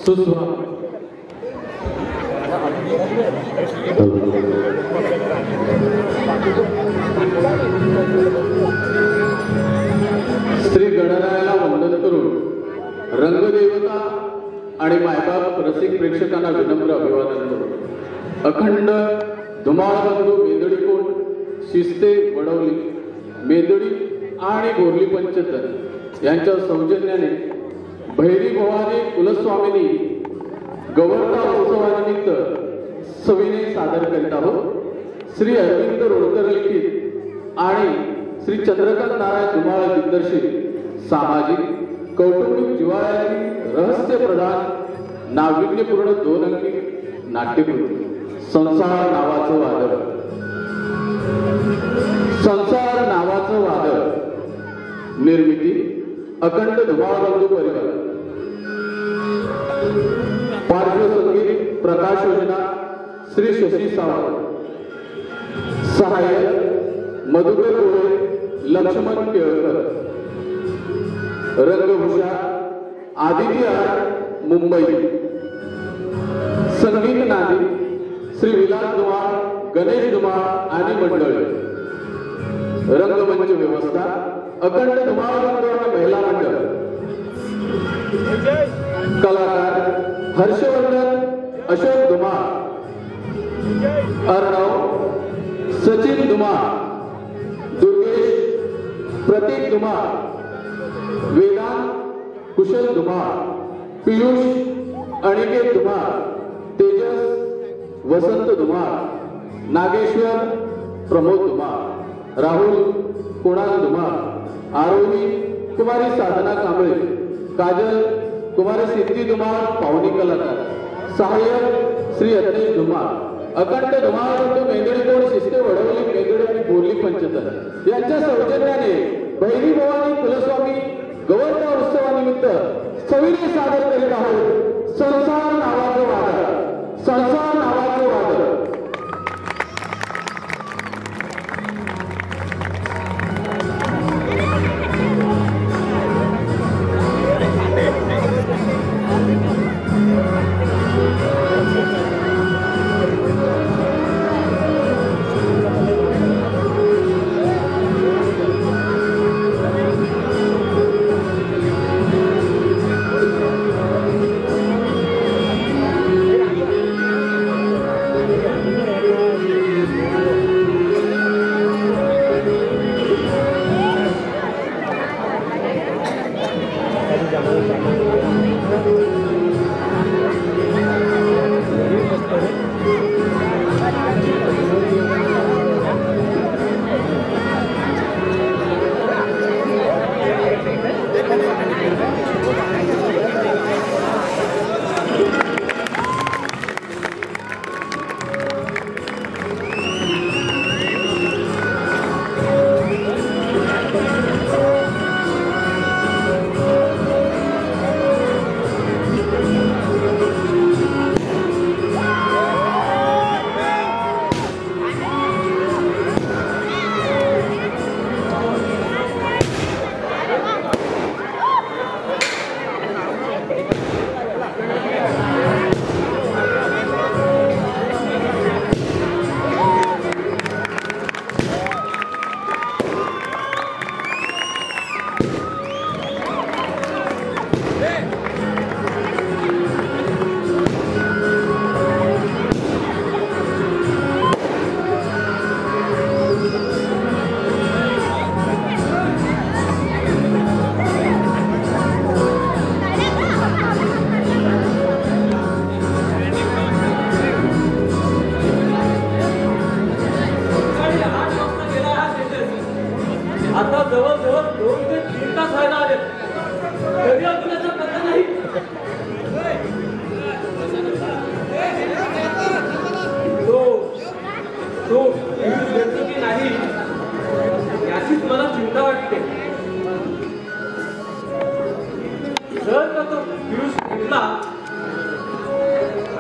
सुस्वा श्री गणरायाला वंदन करून रंगदेवता आणि मायबाप रसिक प्रेक्षकांना विनम्र अभिवादन करू। अखंड धुमाळ बंधू मेदडी कोण शिस्ते वडवली मेदडी आणि बोरली पंचतन यांच्या सौजन्याने भैरी भवानी कुलस्वामिनी गवर्ता उत्सवानिमित्त सविनय सादर करीत आहोत। श्री अरविंद रोडकर लिखित आणि श्री चंद्रकांत नारायण धुमाळ दिग्दर्शित सामाजिक कौटुंबिक जिव्हाळ्याची रहस्य प्रधान नाविन्यपूर्ण 2 अंकी नाट्यकृती संसार नावाचं वादळ। संसार नावाचं वादळ निर्मिती अखंड धुमाळ बंधू परिवार। पार्श्वसंगीत प्रकाश योजना श्री शशी सावंत। सहाय्यक मधुकर गोळे लक्ष्मण केळकर। रंगभूषा आदित्य आर्ट मुंबई। संगीत नादी श्री विलास धुमाळ गणेश धुमाळ आणि मंडळ। रंगमंच व्यवस्था अखंड धुमाळ बंधू आणि महिला मंडळ। कलाकार हर्षवर्धन अशोक धुमाळ। अर्णव सचिन धुमाळ। दुर्गेश प्रतीक धुमाळ। वेदांत कुशल धुमाळ। पियुष अनिकेत धुमाळ। तेजस वसंत धुमाळ। नागेश्वर प्रमोद धुमाळ। राहुल कुणाल धुमाळ। आरोही कुमारी साधना कांबळे। काजल कुमारी सिद्धी धुमाळ पाहुणी कलाकार। सहाय्यक श्री अतनेश धुमाळ। अखंड धुमाळ बंधू मेंदडी कोण शिस्ते वडवली मेंदडी आणि बोरली पंचतन यांच्या सौजन्याने भैरी भवानी कुलस्वामी गवर्ता उत्सवानिमित्त सविनय सादर करीत आहोत संसार नावाचं वादळ। संसार नावाचं वादळ।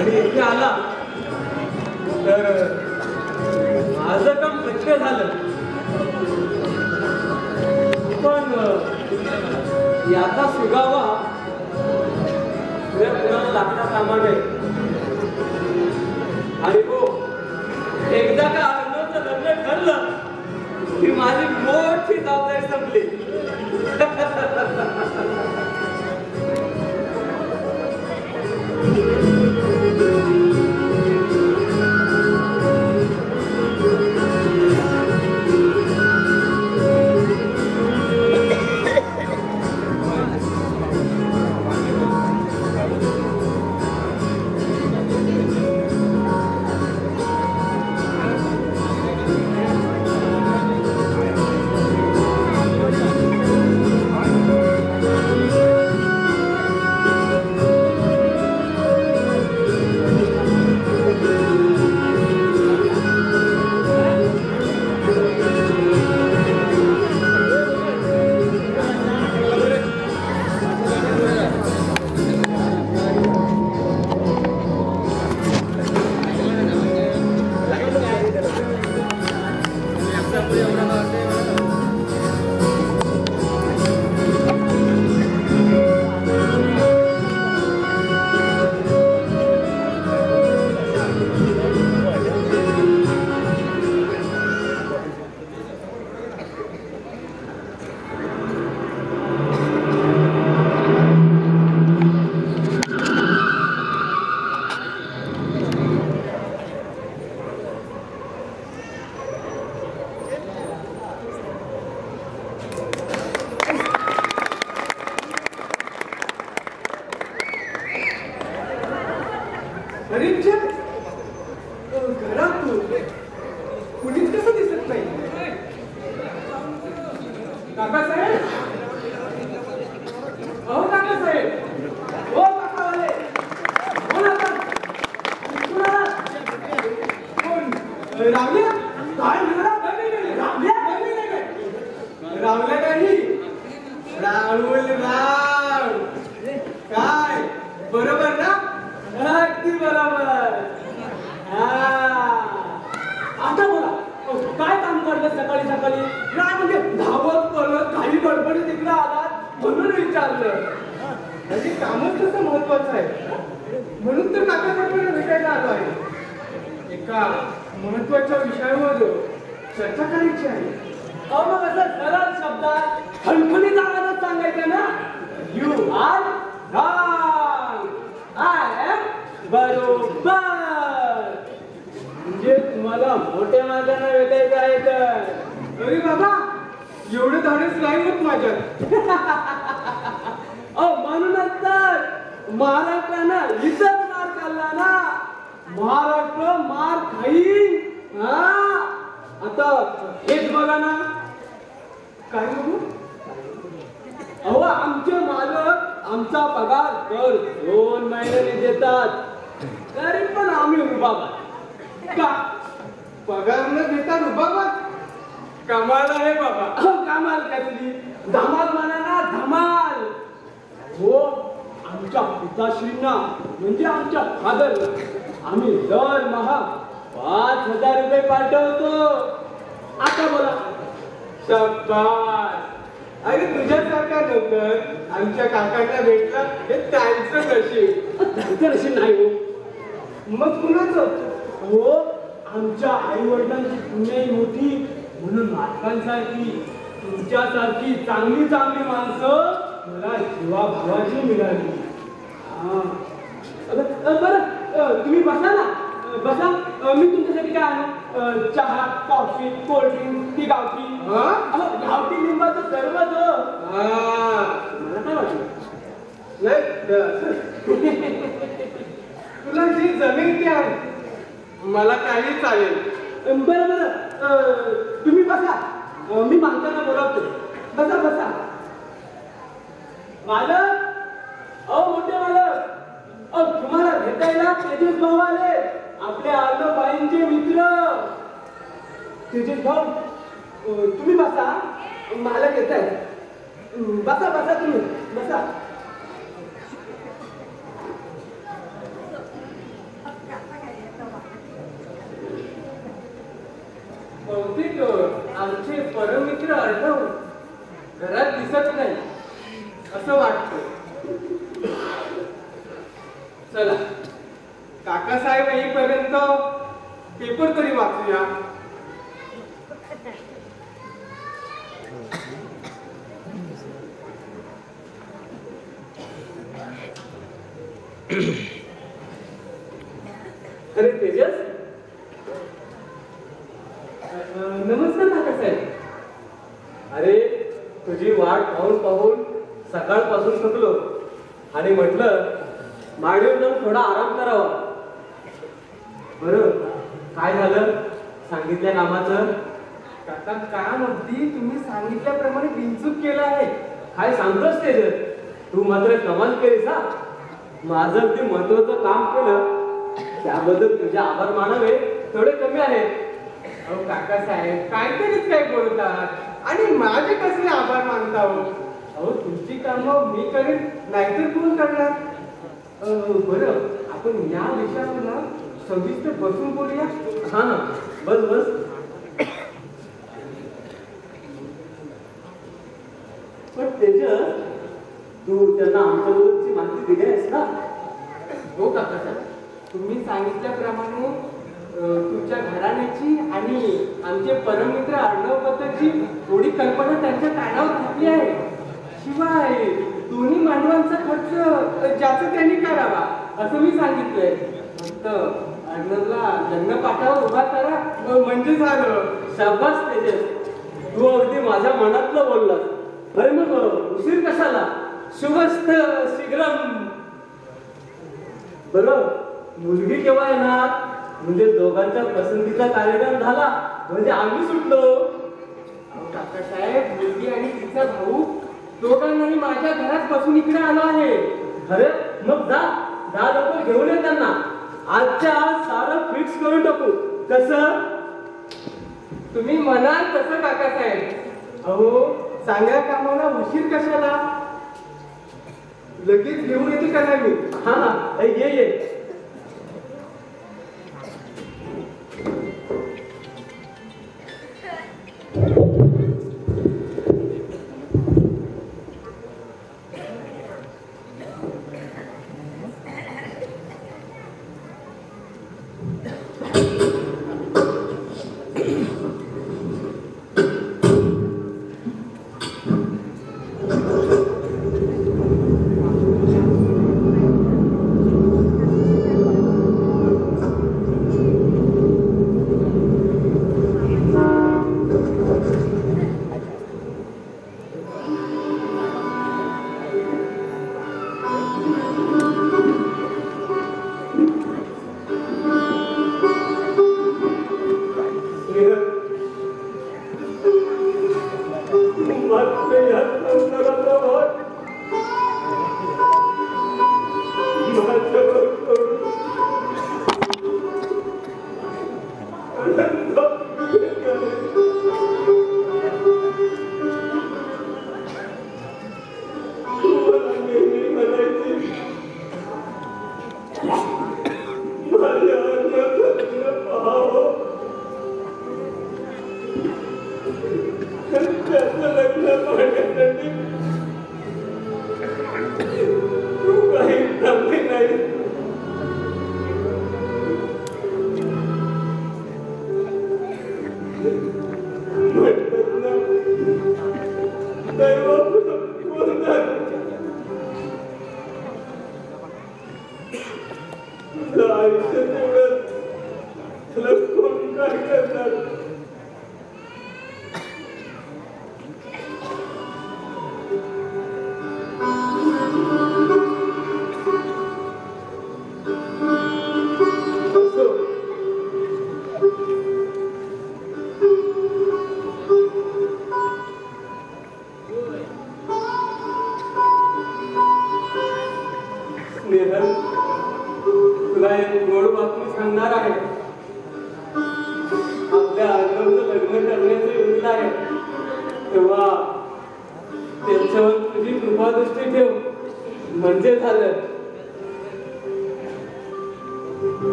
आणि इथे आला तर माझं काम शक्य झालं, पण याचा सुगावा उद्या कुणाला लागता कामा नये. आणि हो, एकदा का अर्णवचं लग्न ठरलं की माझी मोठी जबाबदारी संपली. आमचे परममित्र अर्णव घरात दिसत नाही असं वाटतं. चला काकासाहेब येईपर्यंत पेपर तरी वाचूया. अरे तेजस, नमस्कार काकासाहेब. अरे तुझी वाट पाहून पाहून सकाळपासून थकलो आणि म्हटलं माडीवर जाऊन थोडा आराम करावा. बरं काय झालं सांगितल्या कामाचं? काका काम अगदी तुम्ही सांगितल्याप्रमाणे बिनचूक केलं आहे. काय सांगतोस तेजस, तू मात्र कमाल केलीस हा. माझं अगदी महत्वाचं काम केलं त्याबद्दल तुझे आभार मानावे थोडे कमी आहेत. अहो काकासाहेब काहीतरीच काय बोलतात आणि माझे कसले आभार मानता हो. अहो तुमची कामं मी करेन नाहीतर कोण करणार. बरं आपण या विषयावर ना सविस्तर बसून बोलूया. हा ना, बस बस. पण तेजस, तू त्यांना आमच्याबद्दलची माहिती दिली आहेस ना? हो काकासाहेब, तुम्ही सांगितल्याप्रमाणे तुमच्या घराण्याची आणि आमचे परममित्र अर्णवबद्दलची थोडी कल्पना त्यांच्या कानावर घातली आहे. शिवाय दोन्ही मांडवांचा खर्च ज्याचा त्यांनी करावा असं मी सांगितलंय. फक्त अर्णवला लग्नपाठावर उभा करा म्हणजे झालं. शाबास तेजस, तू अगदी माझ्या मनातलं बोललास. अरे मग उशीर कशाला? शुभस्थ शीघ्रम. बरं मुलगी केव्हा येणार? म्हणजे दोघांच्या पसंतीचा कार्यक्रम झाला म्हणजे आम्ही सुटलो. काकासाहेब मुलगी आणि तिचा भाऊ दोघांनाही माझ्या घरात बसून इकडे आलो आहे. अरे मग जा लवकर घेऊन ये त्यांना. आजच्या आज सारं फिक्स करून टाकू. कसं? तुम्ही म्हणाल तसं काकासाहेब. अहो चांगल्या कामाला उशीर कशाला? लगेच घेऊन येते का नाही मी? हा ये. तुला एक गोड बातमी सांगणार आहे. आपल्या अर्णवचं लग्न करण्याचे योजना आहे तेव्हा त्यांच्यावर तुझी कृपादृष्टी ठेव म्हणजे झालं.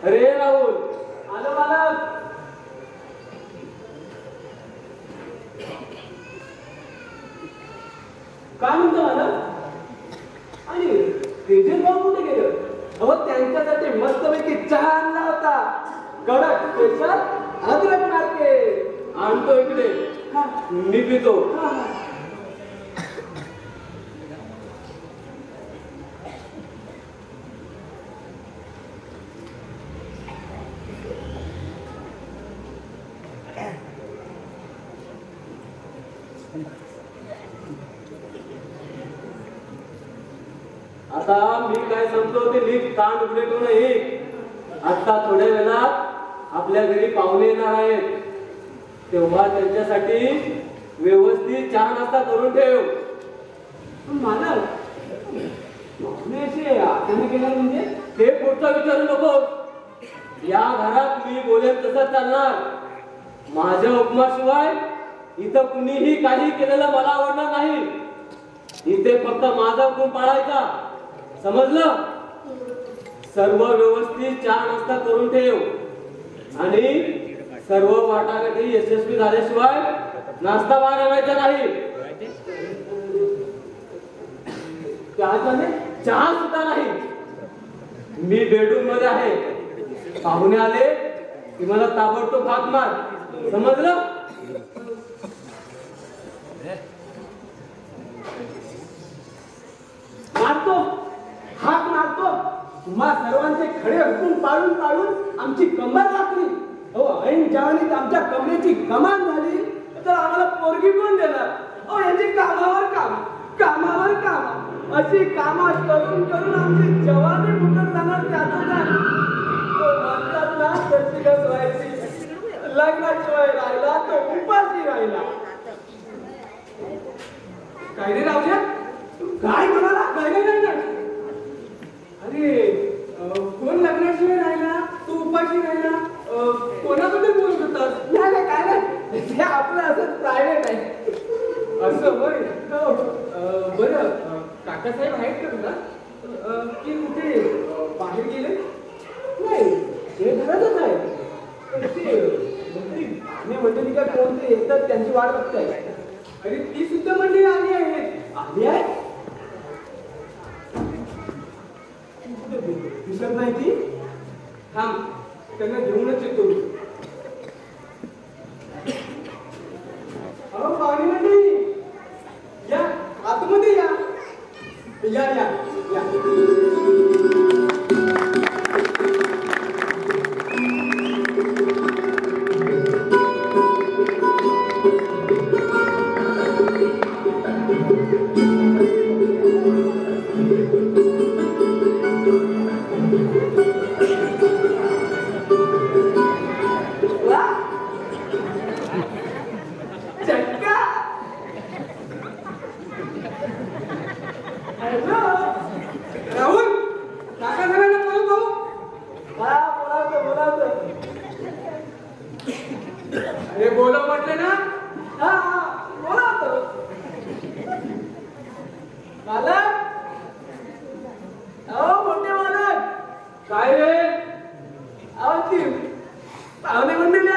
अरे राहुल, आलं मालक. काय म्हणतो मालक? आणि तेजल भाऊ कुठे गेलं? अहो त्यांच्यासाठी मस्तपैकी चहा आणला होता, कडक स्पेशल अद्रक मार्केट. आणतो इकडे, मी पितो. आता मी काय सांगतो ते नीट कान उघडे करून ऐक. आता थोड्या वेळात आपल्या घरी पाहुणे येणार आहेत, तेव्हा त्यांच्यासाठी व्यवस्थित चहा नाश्ता करून ठेव. मालक, पाहुणे असे आचानक येणार म्हणजे? हे पुढचं विचारू नको. या घरात मी बोलेल तसं चालणार. माझ्या हुकमाशिवाय इथं कुणीही काही केलेलं मला आवडणार नाही. इथे फक्त माझा हुकूम पाळायचा, समजलं? सर्व व्यवस्थित चहा नाश्ता करून ठेव आणि सर्व वाटाघाटी यशस्वी झाल्याशिवाय नाश्ता बाहेर आणायचा नाही. चहा सुद्धा नाही. मी बेडरूम मध्ये आहे. पाहुणे आले की मला ताबडतोब हाक मार, समजलं? मारतो, हाक मारतो. तुम्हा सर्वांचे खडे हुकूम पाळून पाळून आमची कंबर लागली. हो, ऐन ज्यावेळी आमच्या कमरेची कमान झाली तर आम्हाला पोरगी कोण देणार? अहो, यांची कामावर काम, कामावर काम, अशी कामा करून करून आमची जवानी मुदत जाणार. त्यातच म्हणतात ना, तशीच व्हायची. लग्नाशिवाय राहिला तो उपाशी राहिला. काय रे रावल्या, काय म्हणाला? काय नाही. अरे कोण लग्नाशिवाय राहिला, तू उपाशी राहिला, कोणाबद्दल बोलत होतास? नाही काय नाही, ते आपलं असं प्रायव्हेट आहे. असं होय. बरं, काकासाहेब आहेत का तुला की कुठे बाहेर गेले? नाही, ते घरातच आहे. ते मंडळी का कोणते येतात त्यांची वाट बघताय. अरे ती सुद्धा मंडळी आली आहे. आली आहे? दिसत नाही ती. थांब, त्यांना घेऊनच येतो. अहो पाहुणे मंडळी, या आतमध्ये या. या या या. पाहुणे मंडळी